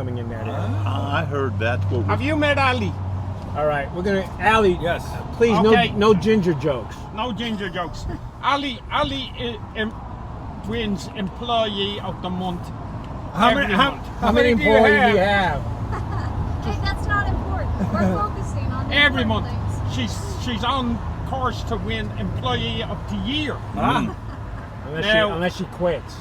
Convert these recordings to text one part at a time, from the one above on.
coming in that area. I heard that's what. Have you met Alli? All right, we're gonna Alli. Yes. Please, Okay. no ginger jokes. No ginger jokes. Alli wins Employee of the Month. How every month. many do you employees do you have? have? Hey, that's not important. We're focusing on the Every important month. things. She's on course to win Employee of the Year. Ah. Unless she quits.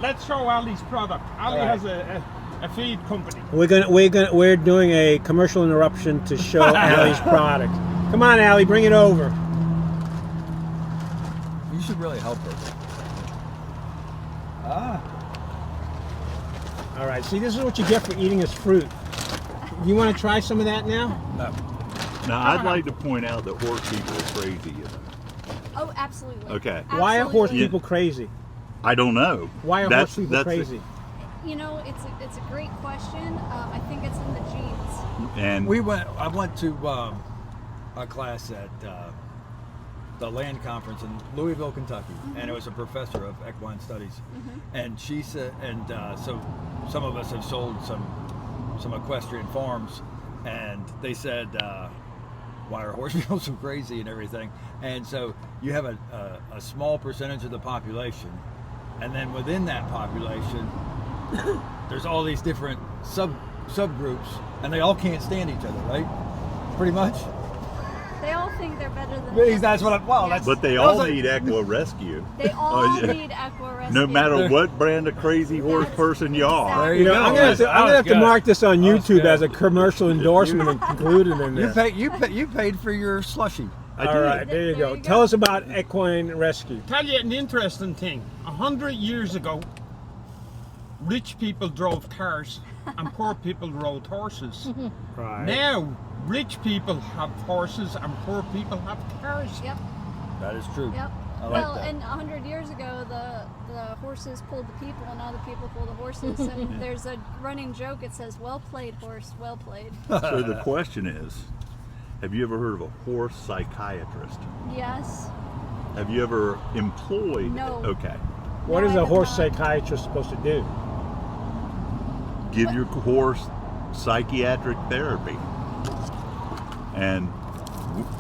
Let's show Alli's product. Alli All right. has a feed company. We're doing a commercial interruption to show Alli's product. Come on, Alli, bring it over. You should really help her. All right, see, this is what you get for eating this fruit. You want to try some of that now? No. Now, I'd like to point out that horse people are crazy. You know? Oh, absolutely. Okay. Why are horse Absolutely. people crazy? I don't know. Why are horse people crazy? You know, it's a great question. I think it's in the genes. And I went to a class at the land conference in Louisville, Kentucky, and it was a professor of equine studies, and she said, so some of us have sold some equestrian farms, and they said, why are horse people so crazy and everything? And so you have a small percentage of the population, and then within that population, there's all these different subgroups, and they all can't stand each other, right? Pretty much. They all think they're better than That's what Yes. but they all need Equine Rescue. They all yeah. need Equine Rescue. No matter what brand of crazy horse That's person you are. There You know, go. I'm gonna have to mark this on That was YouTube good. as a commercial endorsement included in You there. you paid for your slushy. I All did. right, there you There go. you go. Tell us about Equine Rescue. Tell you an interesting thing. 100 years ago, rich people drove cars and poor people rode horses. Right. Now, rich people have horses and poor people have cars. Yep. That is true. Yep. I like Well, that. and 100 years ago, the horses pulled the people, and now the people pull the horses. And there's a running joke. It says, "Well played, horse. Well played." So the question is, have you ever heard of a horse psychiatrist? Yes. Have you ever employed? No. Okay. What No, is I a have horse not. psychiatrist supposed to do? Give your horse psychiatric therapy. And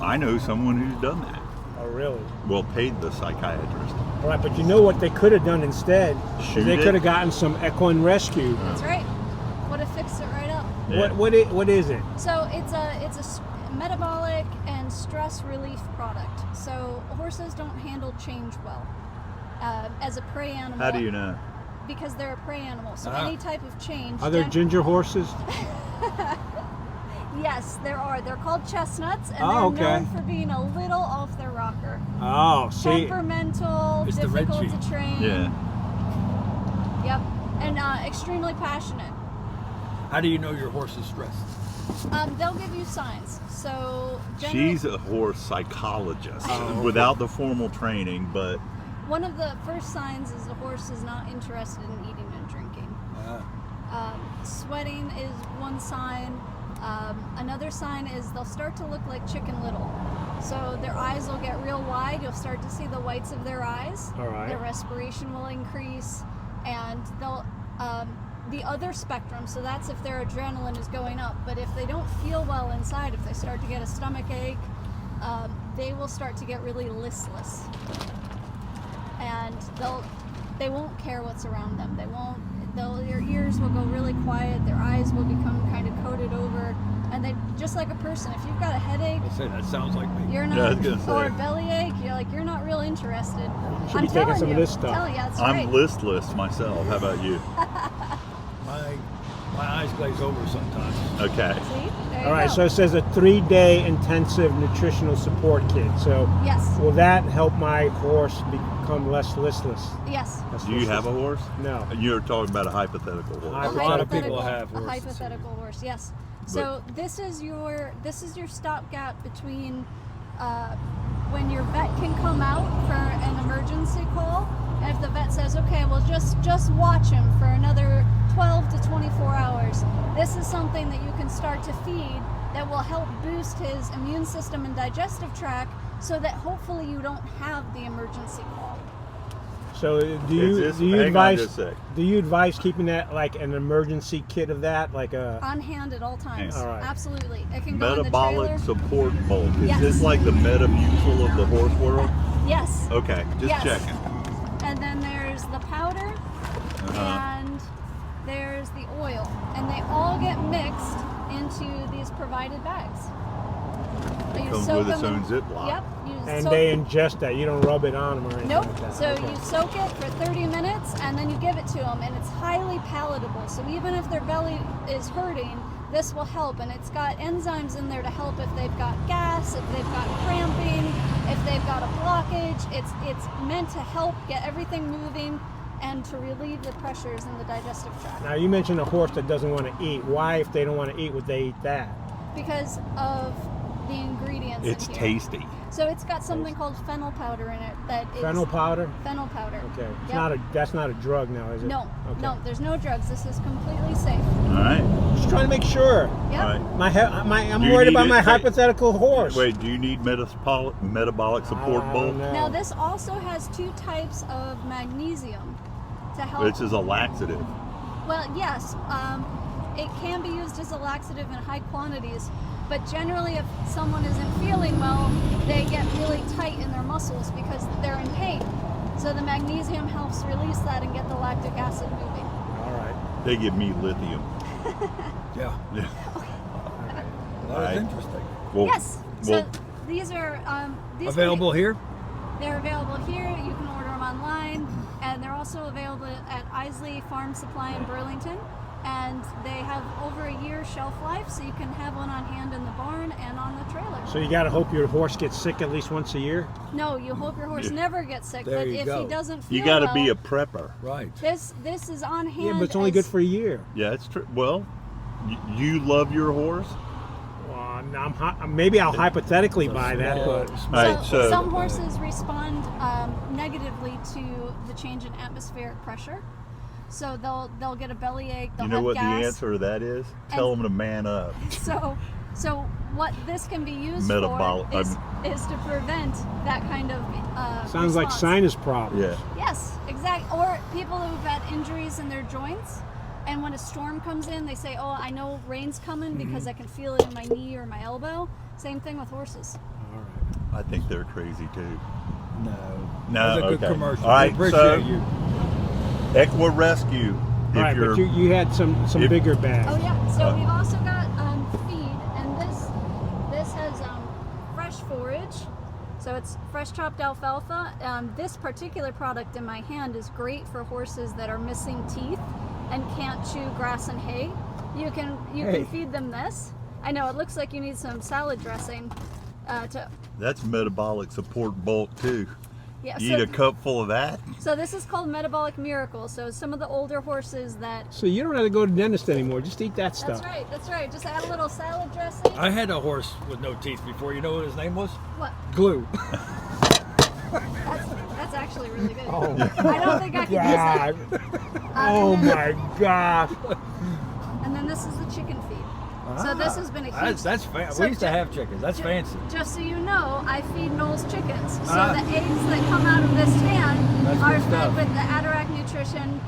I know someone who's done that. Oh, really? Well, paid the psychiatrist. All right, but you know what they could have done instead? Is Shoot they it. could have gotten some Equine Rescue. That's right. Would have fixed it right up. Yeah. What is it? So it's a metabolic and stress relief product. So horses don't handle change well. As a prey animal. How do you know? Because they're a prey animal. So Ah. any type of change. Are there ginger horses? Yes, there are. They're called chestnuts, and Oh, they're okay. known for being a little off their rocker. Oh, see. Temperamental, It's the red difficult sheep. to train. Yeah. Yep. And extremely passionate. How do you know your horse is stressed? They'll give you signs. So She's a horse psychologist Oh, without the formal training, but one of the first signs is the horse is not interested in eating and drinking. Sweating is one sign. Another sign is they'll start to look like Chicken Little. So their eyes will get real wide. You'll start to see the whites of their eyes. All right. Their respiration will increase, and they'll the other spectrum. So that's if their adrenaline is going up. But if they don't feel well inside, if they start to get a stomach ache, they will start to get really listless, and they won't care what's around them. Their ears will go really quiet. Their eyes will become kind of coated over, and they just like a person. If you've got a headache, I say that sounds like me. you're Yeah, I was not, gonna say. or a bellyache, you're not real interested. should I'm be taking telling some of you, this stuff. Tell you, that's I'm right. listless myself. How about you? My eyes glaze over sometimes. Okay. See? There you All right, go. so it says a 3-day intensive nutritional support kit. So Yes. will that help my horse become less listless? Yes. Less Do you have a horse? No. You're talking about a hypothetical horse. A A lot of people hypothetical- have a horses. hypothetical horse. Yes. So this is your stopgap between when your vet can come out for an emergency call, and if the vet says, okay, well just watch him for another 12 to 24 hours. This is something that you can start to feed that will help boost his immune system and digestive tract, so that hopefully you don't have the emergency call. So do It's you hang on advise just a sec. do you advise keeping that like an emergency kit of that, like a On hand at all times. All right. Absolutely. It can go in the Metabolic trailer. support bulk. Is Yes. this like the Metamucil of the horse world? Yes. Okay, just Yes. checking. And then there's the powder and there's the oil. And they all get mixed into these provided bags. So you Comes soak with its them own in- Ziploc. Yep. You and soak- they ingest that. You don't rub it on them or anything Nope. like that. So Okay. you soak it for 30 minutes and then you give it to them, and it's highly palatable. So even if their belly is hurting, this will help. And it's got enzymes in there to help if they've got gas, if they've got cramping, if they've got a blockage. It's meant to help get everything moving and to relieve the pressures in the digestive tract. Now you mentioned a horse that doesn't want to eat. Why, if they don't want to eat, would they eat that? Because of the ingredients It's in here. tasty. So it's got something called fennel powder in it that is Fennel powder? Fennel powder. Okay. It's Yep. not that's not a drug now, is it? No, Okay. no, there's no drugs. This is completely safe. All right. Just trying to make sure. Yep. All right. I'm Do you worried need about it? my Wait. hypothetical horse. Wait, do you need metabolic support I bulk? don't know. Now this also has 2 types of magnesium to help. Which is a laxative. Well, yes, it can be used as a laxative in high quantities, but generally if someone isn't feeling well, they get really tight in their muscles because they're in pain. So the magnesium helps release that and get the lactic acid moving. All right. They give me lithium. Yeah. Yeah. That was Right. interesting. Well, Yes. So well, these are these can Available here? They're available here. You can order them online, and they're also available at Isley Farm Supply in Burlington. And they have over a year shelf life, so you can have one on hand in the barn and on the trailer. So you got to hope your horse gets sick at least once a year. No, you hope your horse never gets sick, There but you if go. he doesn't feel you got to well, be a prepper. Right. this is on hand. Yeah, but it's only good for a year. Yeah, it's true. Well, you love your horse? Well, now maybe I'll hypothetically buy that, but So, Alright, so- some horses respond negatively to the change in atmospheric pressure. So they'll get a bellyache. They'll You know have what gas. the answer to that is? Tell And- them to man up. So what this can be used Metabolic- for is to prevent that kind of sounds like response. sinus problems. Yeah. Yes, exactly. Or people who've had injuries in their joints, and when a storm comes in, they say, "Oh, I know rain's coming because I can feel it in my knee or my elbow." Same thing with horses. All right. I think they're crazy too. No. No, That's a good okay. commercial. All right, We so- appreciate you. Equine Rescue. If All right, you're, but you had some if- bigger bags. Oh yeah. So we've also got feed, and this has fresh forage. So it's fresh chopped alfalfa. This particular product in my hand is great for horses that are missing teeth and can't chew grass and hay. You can feed them this. I know it looks like you need some salad dressing. that's metabolic support bulk too. Yeah. You eat a cup full of that? So this is called Metabolic Miracle. So some of the older horses that. So you don't have to go to the dentist anymore. Just eat that stuff. That's right. Just add a little salad dressing. I had a horse with no teeth before. You know what his name was? What? Glue. That's actually really good. Oh, I don't think I can use that. God. Oh my gosh. And then this is the chicken feed. So this has been a huge. That's fancy. So We used to ju- have chickens. That's fancy. Just so you know, I feed Noel's chickens. So Ah. the eggs that come out of this can That's are good fed stuff. with the Atarac Nutrition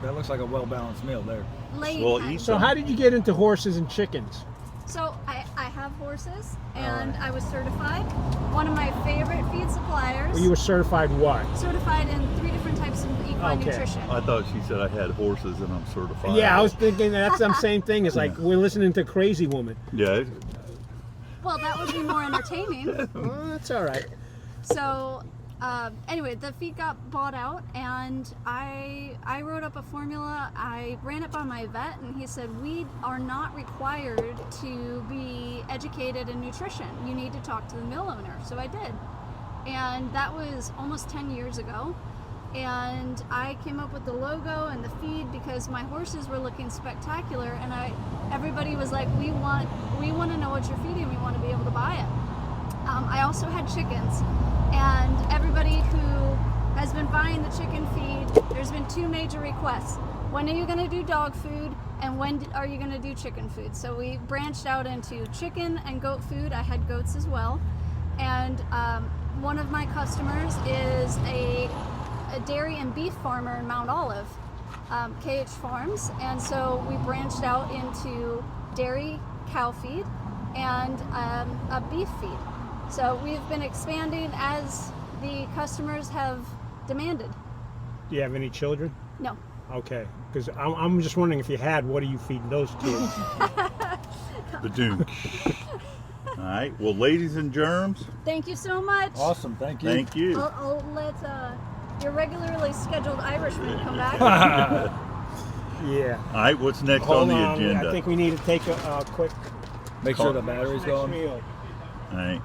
That looks like a well-balanced meal there. laying Well, hen. eat So how did you get into horses and chickens? So I have horses, and I was certified. One of my favorite feed suppliers. Well, you were certified what? certified in 3 different types of equine Okay. nutrition. I thought she said I had horses and I'm certified. Yeah, I was thinking that's the same thing. It's like we're listening to Crazy Woman. Yeah. Well, that would be more entertaining. Oh, that's all right. So anyway, the feed got bought out, and I wrote up a formula. I ran it by my vet, and he said, we are not required to be educated in nutrition. You need to talk to the mill owner. So I did. And that was almost 10 years ago. And I came up with the logo and the feed because my horses were looking spectacular, and everybody was like, we want to know what you're feeding. We want to be able to buy it. I also had chickens, and everybody who has been buying the chicken feed, there's been 2 major requests. When are you going to do dog food, and when are you going to do chicken food? So we branched out into chicken and goat food. I had goats as well. And one of my customers is a dairy and beef farmer in Mount Olive, KH Farms, and so we branched out into dairy, cow feed, and a beef feed. So we've been expanding as the customers have demanded. Do you have any children? No. Okay, because I'm just wondering if you had, what are you feeding those kids? The Duke. All right. Well, ladies and germs, Thank you so much. Awesome, thank you. thank you. I'll let your regularly scheduled Irishman come back. Yeah. All right. What's next Hold on the on, agenda? I think we need to take a quick Make sure the battery's next going. meal. All right.